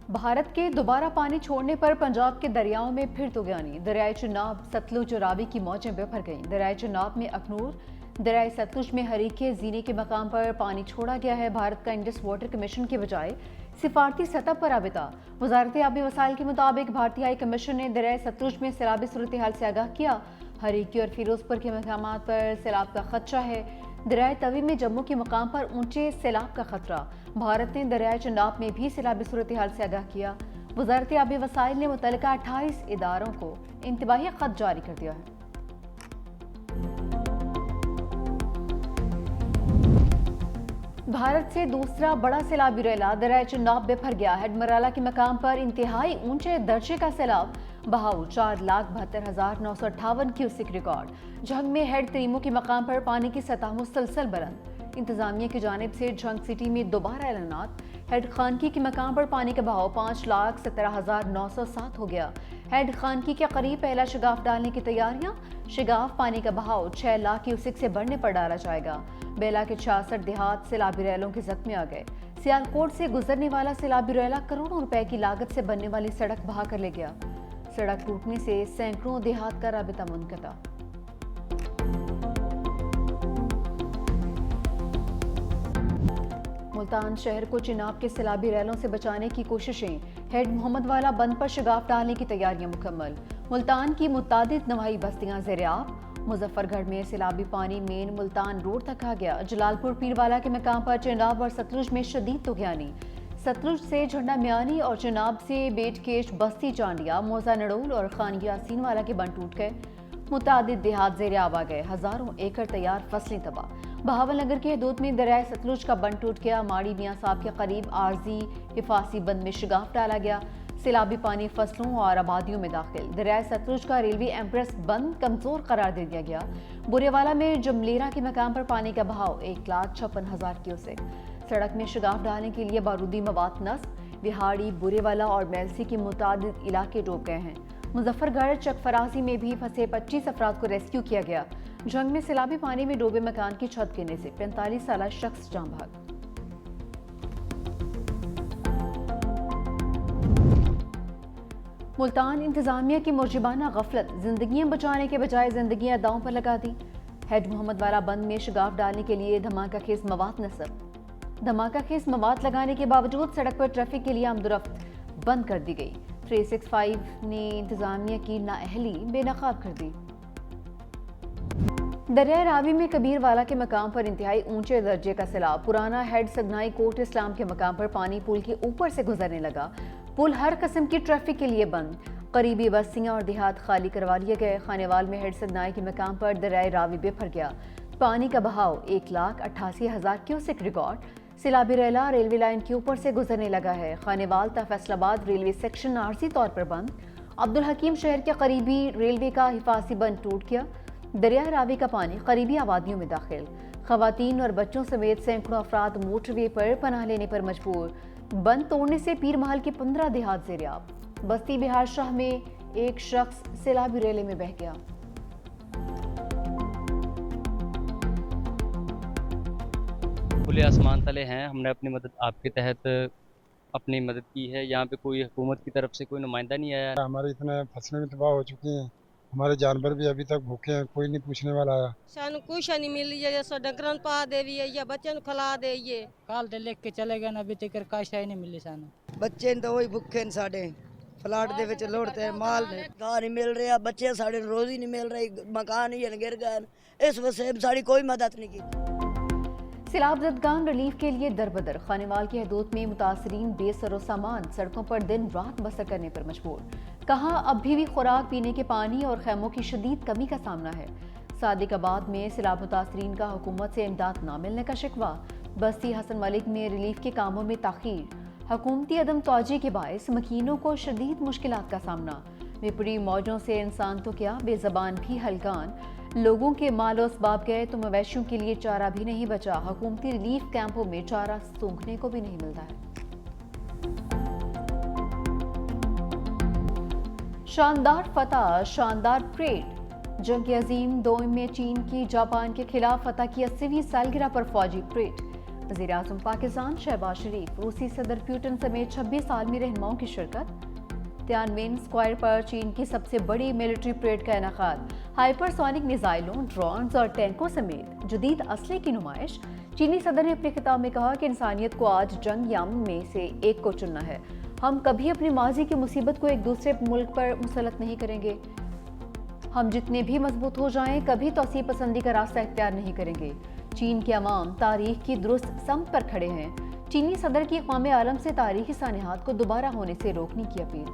भारत के दोबारा पानी छोड़ने पर पंजाब के दरियाओं में फिर तुगयानी। दरियाई चुनाब, सतलुज और रावी की मौजें बेभर गईं। दरियाई चुनाब में अखनूर, दरियाई सतलुज में हरीके जीने के मकाम पर पानी छोड़ा गया है। भारत का इंडस वाटर कमीशन के बजाय सिफारती सतह पर राबिता। वजारत आबी वसाइल के मुताबिक भारतीय हाई कमीशन ने दरियाई सतलुज में सैलाबी सूरत हाल से आगाह किया। हरीके और फिरोजपुर के मकामात पर सैलाब का खदशा है। दरियाई तवी में जम्मू के मकाम पर ऊंचे सैलाब का खतरा। भारत ने दरियाई चुनाब में भी सैलाबी सूरत हाल से आगाह किया। वजारत आबी वसाइल ने मुतल्लिका 28 इदारों को इंतबाही खत जारी कर दिया है। भारत से दूसरा बड़ा सैलाबी रैला दरियाई चुनाब में फर गया। हेडमराला के मकाम पर इंतहाई ऊंचे दर्जे का सैलाब, बहाव 4,72,958 क्यूसिक रिकॉर्ड। झंग में हेड तरीमों के मकाम पर पानी की सतह मुसलसल बुलंद। इंतजामिया की जानिब से झंग सिटी में दोबारा ऐलानात। हेड खानकी के मकाम पर पानी का बहाव 5,17,907 हो गया। हेड खानकी के करीब पहला शगाफ डालने की तैयारियां। शगाफ पानी का बहाव 6 लाख क्यूसिक से बढ़ने पर डाला जाएगा। बेला के 66 देहात सैलाबी रैलों के जख्मी आ गए। सियालकोट से गुजरने वाला सैलाबी रैला करोड़ों रुपए की लागत से बनने वाली सड़क बहा कर ले गया। सड़क टूटने से सैकड़ों देहात का राबिता मुनक़ता। मुल्तान शहर को चिनाब के सैलाबी रैलों से बचाने की कोशिशें। हेड मोहम्मद वाला बंद पर शगाफ डालने की तैयारियां मुकम्मल। मुल्तान की मुतादिद नवाही बस्तियां ज़ेर-ए-आब। मुजफ्फरगढ़ में सैलाबी पानी मेन मुल्तान रोड तक आ गया। जलालपुर पीरवाला के मकाम पर चिनाब और सतलुज में शदीद तुगयानी। सतलुज से झंडा म्यानी और चिनाब से बेटकेश, बस्ती चांडिया, मोजा नड़ोल और खान यासीन वाला के बंद टूट गए। मुतादिद देहात ज़ेर-ए-आब आ गए। हजारों एकड़ तैयार फसलें तबाह। बहावल नगर के हदूद में दरियाए सतलुज का बंद टूट गया। माड़ी मियाँ साहब के करीब आर्जी हिफासी बंद में शगाफ डाला गया। सैलाबी पानी फसलों और आबादियों में दाखिल। दरियाए सतलुज का रेलवे एम्प्रेस बंद कमजोर करार दे दिया गया। बुरेवाला में जमलेरा के मकाम पर पानी का बहाव 1,56,000 क्यूसेक। सड़क में शगाफ डालने के लिए बारूदी मवाद नस्ब। बिहाड़ी, बुरेवाला और मेलसी के मुतादिद इलाके डूब गए हैं। मुजफ्फरगढ़ चकफराजी में भी फंसे 25 अफराद को रेस्क्यू किया गया। जंग में सैलाबी पानी में डूबे मकान की छत गिरने से 45 साल शख्स जान भाग। मुल्तान इंतजामिया की मुर्जिबाना गफलत, जिंदगियां बचाने के बजाय जिंदगियां दांव पर लगा दी। हेड मोहम्मद वाला बंद में शगाफ डालने के लिए धमाका खेज मवाद नस्ब। धमाका खेज मवाद लगाने के बावजूद सड़क पर ट्रैफिक के लिए आमदोरफ्त बंद कर दी गई। 365 ने इंतजामिया की नाअहली बेनकाब कर दी। दरिया रावी में कबीरवाला के मकाम पर इंतहाई ऊंचे दर्जे का सैलाब। पुराना हेड सदनाई कोट इस्लाम के मकाम पर पानी पुल के ऊपर से गुजरने लगा। पुल हर किस्म की ट्रैफिक के लिए बंद। करीबी बस्तियां और देहात खाली करवा लिए गए। खानेवाल में हेड सदनाई के मकाम पर दरिया रावी बेफर गया। पानी का बहाव 1,88,000 क्यूसेक रिकॉर्ड। सैलाबी रैला रेलवे लाइन के ऊपर से गुजरने लगा है। खानेवाल ता फैसलाबाद रेलवे सेक्शन आरजी तौर पर बंद। अब्दुल हकीम शहर के करीबी रेलवे का हिफाजी बंद टूट गया। दरिया रावी का पानी करीबी आबादियों में दाखिल। खवातीन और बच्चों समेत सैकड़ों अफराद मोटरवे पर पनाह लेने पर मजबूर। बंद तोड़ने से पीर महल के 15 देहात ज़ेर-ए-आब। बस्ती बिहार शाह में एक शख्स सैलाबी रेले में बह गया। खुले आसमान तले हैं, हमने अपनी मदद आपके तहत अपनी मदद की है। यहाँ पे कोई हुकूमत की तरफ से कोई नुमाइंदा नहीं आया। हमारे इतने फसलें भी तबाह हो चुकी हैं, हमारे जानवर भी अभी तक भूखे हैं, कोई नहीं पूछने वाला आया। सानू कुछ नहीं मिली है, जैसा डंगरन पा देवी है या बच्चों को खिला देइए। काल ते लेके चले गए, अभी तक काश ही नहीं मिली सानू। ਬੱਚੇ ਤਾਂ ਉਹੀ ਭੁੱਖੇ ਨੇ ਸਾਡੇ ਫਲਾਟ ਦੇ ਵਿੱਚ ਲੋੜਦੇ ਮਾਲ ਨੇ ਗਾਹ ਨਹੀਂ ਮਿਲ ਰਿਹਾ ਬੱਚੇ ਸਾਡੇ ਰੋਜ਼ੀ ਨਹੀਂ ਮਿਲ ਰਹੀ ਮਕਾਨ ਹੀ ਗਿਰ गए इस वजह से साड़ी कोई मदद नहीं की। सैलाब ज़दगान रिलीफ के लिए दरबदर। खानेवाल की हदूद में मुतासरीन बेसरो सामान सड़कों पर दिन रात बसर करने पर मजबूर। कहा अभी भी खुराक, पीने के पानी और खैमों की शदीद कमी का सामना है। सादिकाबाद में सैलाब मुतासरीन का हुकूमत से इमदाद न मिलने का शिकवा। बस्ती हसन मलिक में रिलीफ के कामों में ताखीर। हुकूमती अदम तौजी के बायस मकीनों को शदीद मुश्किलात का सामना। विपरी मौजों से इंसान तो क्या बेज़बान भी हलकान। लोगों के माल और असबाब गए तो मवेशियों के लिए चारा भी नहीं बचा। हुकूमती रिलीफ कैंपों में चारा सूंघने को भी नहीं मिलता है। शानदार फतह, शानदार परेड। जंग अजीम 2 में चीन की जापान के खिलाफ फतह की 80वीं सालगिरह पर फौजी परेड। वज़ीर आज़म पाकिस्तान शहबाज शरीफ, रूसी सदर पुतिन समेत 26 आलमी रहनुमाओं की शिरकत। तियानमेन स्क्वायर पर चीन की सबसे बड़ी मिलिट्री परेड का इनेकाद। हाइपरसोनिक मिसाइलों, ड्रोन्स और टैंकों समेत जदीद असले की नुमाइश। चीनी सदर ने अपने खिताब में कहा कि इंसानियत को आज जंग या अमन में से एक को चुनना है। हम कभी अपनी माजी की मुसीबत को एक दूसरे मुल्क पर मुसलत नहीं करेंगे। हम जितने भी मजबूत हो जाएं, कभी तौसीह पसंदी का रास्ता इख्तियार नहीं करेंगे। चीन के अवाम तारीख की दुरुस्त समत पर खड़े हैं। चीनी सदर की क़ौम आलम से तारीखी सानिहात को दोबारा होने से रोकने की अपील।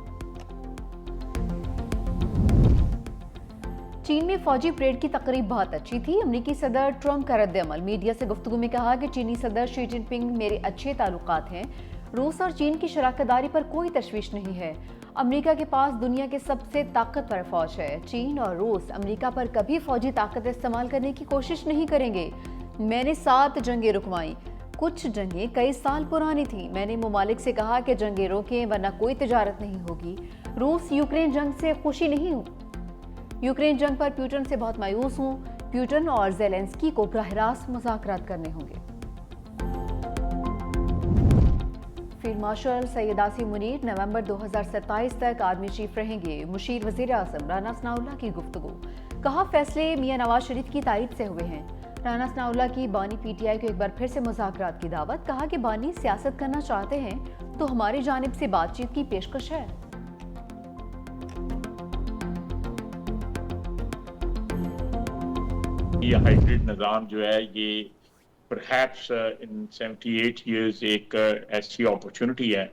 चीन में फौजी परेड की तकरीब बहुत अच्छी थी। अमरीकी सदर ट्रम्प का रद्द-ए-अमल। मीडिया से गुफ्तगू में कहा कि चीनी सदर शी जिनपिंग मेरे अच्छे ताल्लुकात हैं। रूस और चीन की शराकतदारी पर कोई तशवीश नहीं है। अमेरिका के पास दुनिया के सबसे ताकतवर फौज है। चीन और रूस अमेरिका पर कभी फौजी ताकत इस्तेमाल करने की कोशिश नहीं करेंगे। मैंने 7 जंगें रुकवाईं। कुछ जंगें कई साल पुरानी थी। मैंने मुमालिक से कहा कि जंगें रोकें वरना कोई तिजारत नहीं होगी। रूस यूक्रेन जंग से खुशी नहीं हूँ। यूक्रेन जंग पर पुतिन से बहुत मायूस हूँ। पुतिन और ज़ेलेंस्की को बराह रास्त मुज़ाकरात करने होंगे। फील्ड मार्शल सैयद आसिम मुनीर नवंबर 2027 तक आर्मी चीफ रहेंगे। मुशीर वज़ीर आज़म राना सनाउल्लाह की गुफ्तगू। कहा फैसले मियां नवाज शरीफ की तारीफ से हुए हैं। राना सनाउल्लाह की बानी पीटीआई को एक बार फिर से मुज़ाकरात की दावत। कहा कि बानी सियासत करना चाहते हैं तो हमारी जानिब से बातचीत की पेशकश है। ये हाइब्रिड निज़ाम जो है ये परहैप्स इन 78 years एक ऐसी अपॉर्चुनिटी है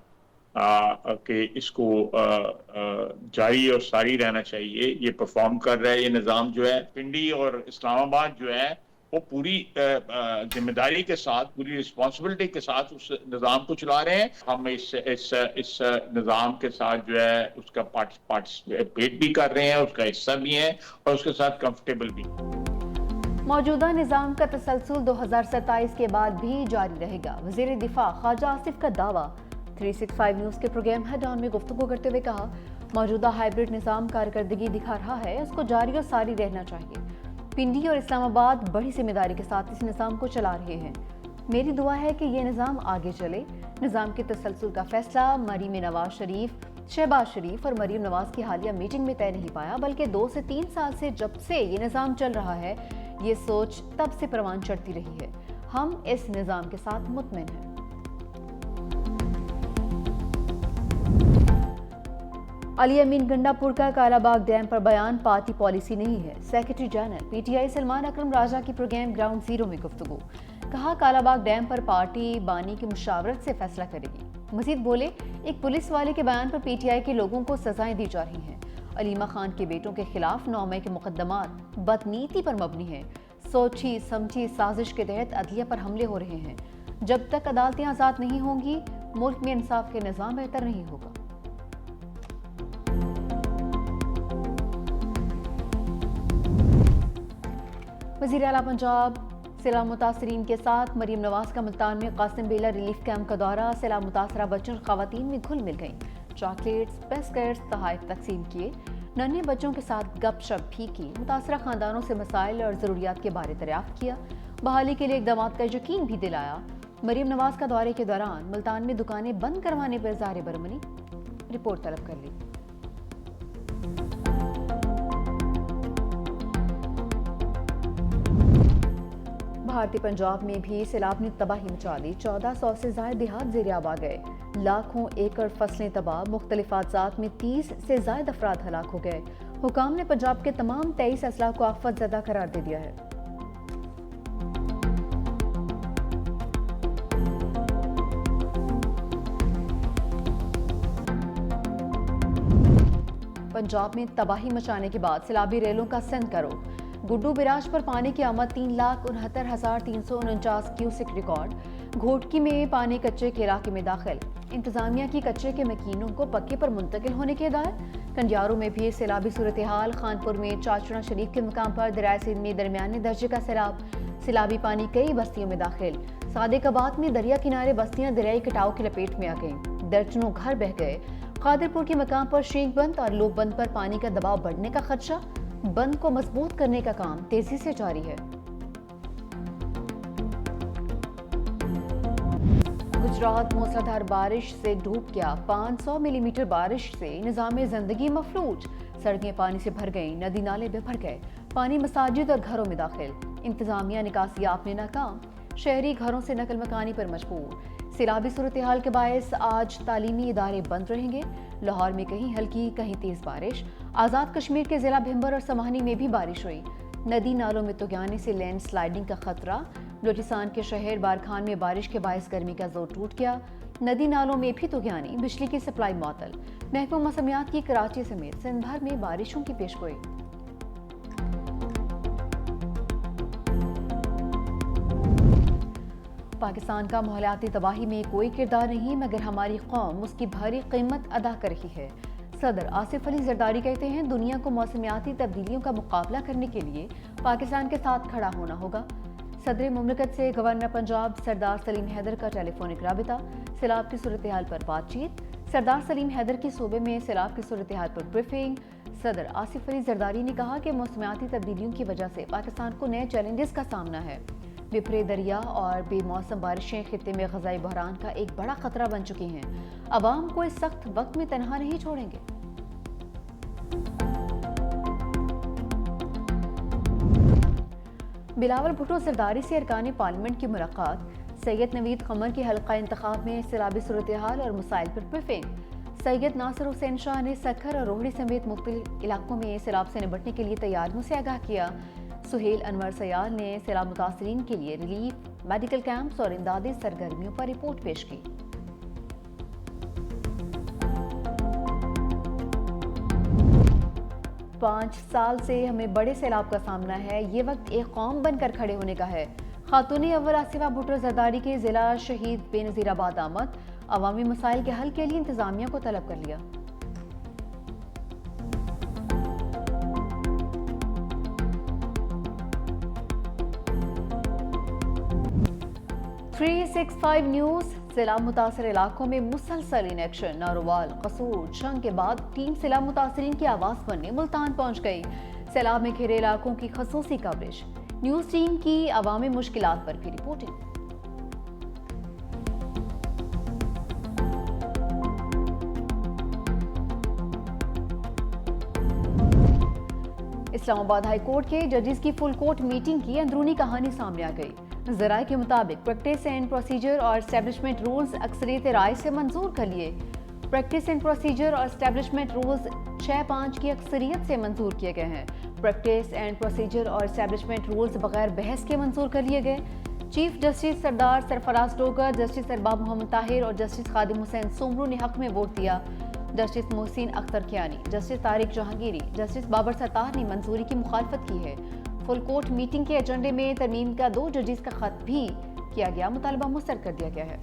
कि इसको जारी और सारी रहना चाहिए। ये परफॉर्म कर रहा है ये निज़ाम जो है। पिंडी और इस्लामाबाद जो है वो पूरी जिम्मेदारी के साथ, पूरी रिस्पॉन्सिबिलिटी के साथ उस निज़ाम को चला रहे हैं। हम इस निज़ाम के साथ जो है उसका पार्टिसिपेट भी कर रहे हैं, उसका हिस्सा भी हैं और उसके साथ कंफर्टेबल भी। मौजूदा निज़ाम का तसलसल 2027 के बाद भी जारी रहेगा। वज़ीर दिफा ख्वाजा आसिफ का दावा। 365 न्यूज़ के प्रोग्राम हेड ऑन में गुफ्तगू करते हुए कहा मौजूदा हाइब्रिड निज़ाम कारकर्दगी दिखा रहा है, उसको जारी और सारी रहना चाहिए। पिंडी और इस्लामाबाद बड़ी जिम्मेदारी के साथ इस निज़ाम को चला रहे हैं। मेरी दुआ है कि ये निज़ाम आगे चले। निज़ाम के तसलसल का फैसला मरीम नवाज शरीफ, शहबाज शरीफ और मरीम नवाज की हालिया मीटिंग में तय नहीं पाया, बल्कि 2 से 3 साल से जब से ये निज़ाम चल रहा है ये सोच तब से परवान चढ़ती रही है। हम इस निज़ाम के साथ मुतमिन हैं। अली अमीन गंडापुर का कालाबाग डैम पर बयान पार्टी पॉलिसी नहीं है। सेक्रेटरी जनरल पीटीआई सलमान अकरम राजा की प्रोग्राम ग्राउंड जीरो में गुफ्तगू। कहा कालाबाग डैम पर पार्टी बानी की मुशावरत से फैसला करेगी। मजीद बोले एक पुलिस वाले के बयान पर पीटीआई के लोगों को सजाएं दी जा रही हैं। अलीमा खान के बेटों के खिलाफ 9 मई के मुकदमात बदनीति पर मबनी हैं। सोची समझी साजिश के तहत अदलिया पर हमले हो रहे हैं। जब तक अदालतें आज़ाद नहीं होंगी मुल्क में इंसाफ के निज़ाम बेहतर नहीं होगा। वज़ीर आला पंजाब सैलाब मुतासरीन के साथ मरीम नवाज का मुल्तान में कासिम बेला रिलीफ कैंप का दौरा। सैलाब मुतासरा बच्चों और ख़वातीन में घुल मिल गईं। चॉकलेट्स, बिस्किट्स, तोहफ़े तकसीम किए। नन्हे बच्चों के साथ गपशप भी की। मुतासरा ख़ानदानों से मसाइल और ज़रूरियात के बारे दरियाफ्त किया। बहाली के लिए इक़दामात का यकीन भी दिलाया। मरीम नवाज का दौरे के दौरान मुल्तान में दुकानें बंद करवाने पर ज़ाहिर बरमनी। रिपोर्ट तलब कर ली। भारतीय पंजाब में भी सैलाब ने तबाही मचा दी। 1400 से ज़ायद देहात ज़ेर-ए-आब आ गए। लाखों एकड़ फसलें तबाह। मुख्तलिफ हादसात में 30 से ज़ायद अफराद हलाक हो गए। हुकाम ने पंजाब के तमाम 23 अजला को आफत ज़दा करार दे दिया है। पंजाब में तबाही मचाने के बाद सैलाबी रेलों का सिंध करो। गुड्डू बिराज पर पानी की आमद 3,69,349 क्यूसेक रिकॉर्ड। घोटकी में पानी कच्चे के इलाके में दाखिल। इंतजामिया की कच्चे के मकीनों को पक्के पर मुंतकिल होने की हिदायत। कंडियारों में भी सैलाबी सूरत हाल। खानपुर में चाचना शरीफ के मकाम पर दरियाए सिंध में दरमियाने दर्जे का सैलाब। सैलाबी पानी कई बस्तियों में दाखिल। सादिकाबाद में दरिया किनारे बस्तियां दरियाई कटाव की लपेट में आ गईं। दर्जनों घर बह गए। कादिरपुर के मकाम पर शेख बंद और लोब बंद पर पानी का दबाव बढ़ने का खदशा। बंद को मजबूत करने का काम तेजी से जारी है। गुजरात मूसलाधार बारिश से डूब गया। 500 मिलीमीटर बारिश से निज़ाम जिंदगी मफलूज। सड़कें पानी से भर गईं, नदी नाले में भर गए। पानी मसाजिद और घरों में दाखिल। इंतजामिया निकासियाब में नाकाम। शहरी घरों से नकल मकानी पर मजबूर। सैलाबी सूरत हाल के बायस आज तालीमी इदारे बंद रहेंगे। लाहौर में कहीं हल्की कहीं तेज बारिश। आज़ाद कश्मीर के जिला भिंबर और समानी में भी बारिश हुई। नदी नालों में तुगाने से लैंड स्लाइडिंग का खतरा। बलूचिस्तान के शहर बारखान में बारिश के बायस गर्मी का जोर टूट गया। नदी नालों में भी तुगानी, बिजली की सप्लाई मुअत्तल। महकमा मौसमियात की कराची समेत सिंध भर में बारिशों की पेशगोई। पाकिस्तान का माहौलियाती तबाही में कोई किरदार नहीं, मगर हमारी कौम उसकी भारी कीमत अदा कर रही है। सदर आसिफ अली जरदारी कहते हैं, दुनिया को मौसमियाती तब्दीलियों का मुकाबला करने के लिए पाकिस्तान के साथ खड़ा होना होगा। सदर मुमलिकत से गवर्नर पंजाब सरदार सलीम हैदर का टेलीफोनिक राबिता। सैलाब की सूरत हाल पर बातचीत। सरदार सलीम हैदर की सूबे में सैलाब की सूरत हाल पर ब्रीफिंग। सदर आसिफ अली जरदारी ने कहा कि मौसमियाती तब्दीलियों की वजह से पाकिस्तान को नए चैलेंजेस का सामना है। बिफरे दरिया और बेमौसम बारिशें खित्ते में ग़ज़ाई बहरान का एक बड़ा खतरा बन चुकी हैं। अवाम को इस सख्त वक्त में तनहा नहीं छोड़ेंगे। बिलावल भुट्टो जरदारी से अरकान पार्लियामेंट की मुलाकात। सैयद नवीद कमर के हल्का इंतखाब में सैलाबी सूरत हाल और मसाइल पर ब्रीफिंग। सैयद नासिर हुसैन शाह ने सक्खर और रोहड़ी समेत मुख्तलिफ इलाकों में सैलाब से निपटने के लिए तैयारियों से आगाह किया। सुहेल अनवर सयाल ने सैलाब मुतासरीन के लिए रिलीफ, मेडिकल कैंप्स और इमदादी सरगर्मियों पर रिपोर्ट पेश की। पाँच साल से हमें बड़े सैलाब का सामना है। ये वक्त एक कौम बनकर खड़े होने का है। खातून अव्वल आसिफा भुट्टो जरदारी के जिला शहीद बेनज़ीराबाद आमद। अवामी मसाइल के हल के लिए इंतजामिया को तलब कर लिया। $365 न्यूज़। सैलाब मुतासर इलाकों में मुसलसल इनेक्शन। नारोवाल, कसूर, जंग के बाद टीम सैलाब मुतासरीन की आवाज़ बनने मुल्तान पहुंच गई। सैलाब में घिरे इलाकों की खसूसी कवरेज। न्यूज़ टीम की अवामी मुश्किलात पर भी रिपोर्टिंग। इस्लामाबाद हाई कोर्ट के जजेस की फुल कोर्ट मीटिंग की अंदरूनी कहानी सामने आ गई। ज़राए के मुताबिक प्रैक्टिस एंड प्रोसीजर और एस्टेब्लिशमेंट रूल्स अक्सरियत राय से मंजूर कर लिए। प्रैक्टिस एंड प्रोसीजर और एस्टेब्लिशमेंट रूल्स 6-5 की अक्सरियत से मंजूर किए गए हैं। प्रैक्टिस एंड प्रोसीजर और एस्टेब्लिशमेंट रूल्स बगैर बहस के मंजूर कर लिए गए। चीफ जस्टिस सरदार सरफराज डोगर, जस्टिस अरबाब मोहम्मद ताहिर और जस्टिस खादिम हुसैन सोमरू ने हक में वोट दिया। Justice Mohsin Akhtar Kayani, justice Tariq Jahangiri, justice Babar Sattar ने मंजूरी की मुखालफत की है। फुल कोर्ट मीटिंग के एजेंडे में तरमीम का 2 जजेस का खत भी किया गया। मुतालबा मुस्तरद कर दिया गया है।